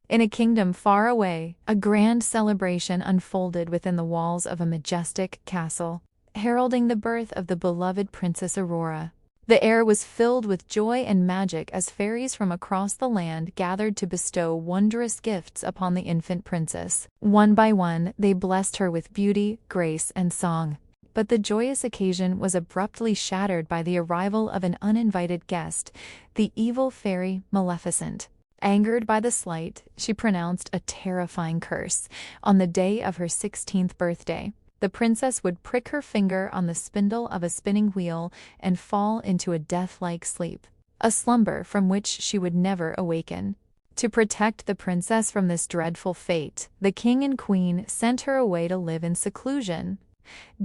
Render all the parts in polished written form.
In a kingdom far away, a grand celebration unfolded within the walls of a majestic castle, heralding the birth of the beloved Princess Aurora. The air was filled with joy and magic as fairies from across the land gathered to bestow wondrous gifts upon the infant princess. One by one, they blessed her with beauty, grace, and song. But the joyous occasion was abruptly shattered by the arrival of an uninvited guest, the evil fairy Maleficent. Angered by the slight, she pronounced a terrifying curse. On the day of her 16th birthday, the princess would prick her finger on the spindle of a spinning wheel and fall into a death-like sleep, a slumber from which she would never awaken. To protect the princess from this dreadful fate, the king and queen sent her away to live in seclusion,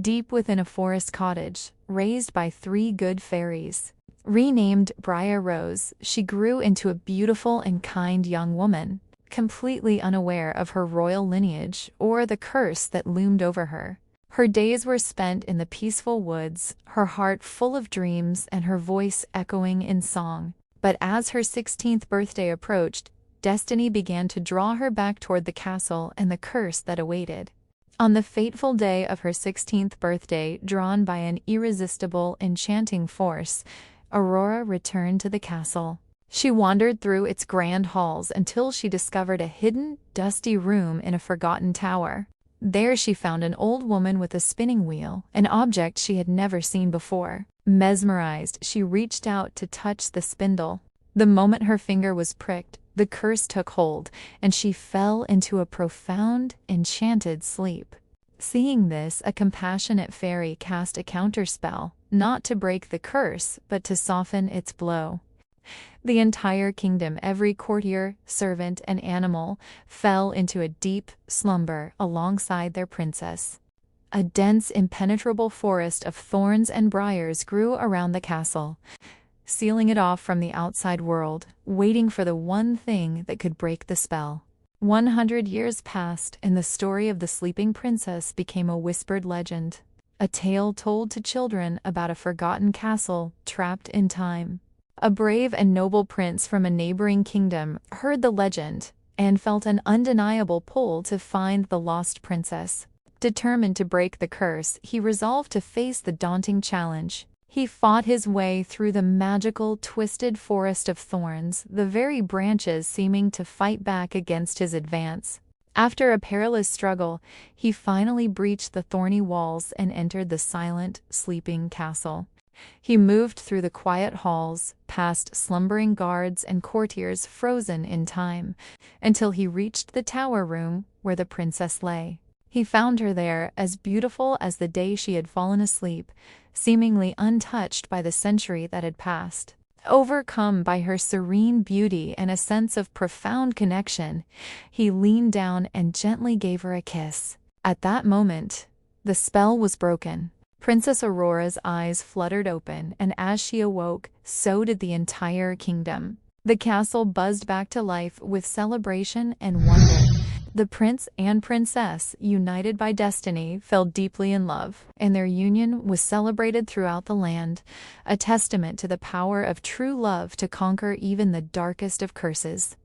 deep within a forest cottage, raised by 3 good fairies. Renamed Briar Rose, she grew into a beautiful and kind young woman, completely unaware of her royal lineage or the curse that loomed over her. Her days were spent in the peaceful woods, her heart full of dreams and her voice echoing in song. But as her 16th birthday approached, destiny began to draw her back toward the castle and the curse that awaited. On the fateful day of her 16th birthday, drawn by an irresistible, enchanting force, Aurora returned to the castle. She wandered through its grand halls until she discovered a hidden, dusty room in a forgotten tower. There she found an old woman with a spinning wheel, an object she had never seen before. Mesmerized, she reached out to touch the spindle. The moment her finger was pricked, the curse took hold, and she fell into a profound, enchanted sleep. Seeing this, a compassionate fairy cast a counterspell, not to break the curse, but to soften its blow. The entire kingdom, every courtier, servant, and animal, fell into a deep slumber alongside their princess. A dense, impenetrable forest of thorns and briars grew around the castle, sealing it off from the outside world, waiting for the one thing that could break the spell. 100 years passed, and the story of the sleeping princess became a whispered legend, a tale told to children about a forgotten castle trapped in time. A brave and noble prince from a neighboring kingdom heard the legend and felt an undeniable pull to find the lost princess. Determined to break the curse, he resolved to face the daunting challenge. He fought his way through the magical, twisted forest of thorns, the very branches seeming to fight back against his advance. After a perilous struggle, he finally breached the thorny walls and entered the silent, sleeping castle. He moved through the quiet halls, past slumbering guards and courtiers frozen in time, until he reached the tower room where the princess lay. He found her there, as beautiful as the day she had fallen asleep, seemingly untouched by the century that had passed. Overcome by her serene beauty and a sense of profound connection, he leaned down and gently gave her a kiss. At that moment, the spell was broken. Princess Aurora's eyes fluttered open, and as she awoke, so did the entire kingdom. The castle buzzed back to life with celebration and wonder. The prince and princess, united by destiny, fell deeply in love, and their union was celebrated throughout the land, a testament to the power of true love to conquer even the darkest of curses.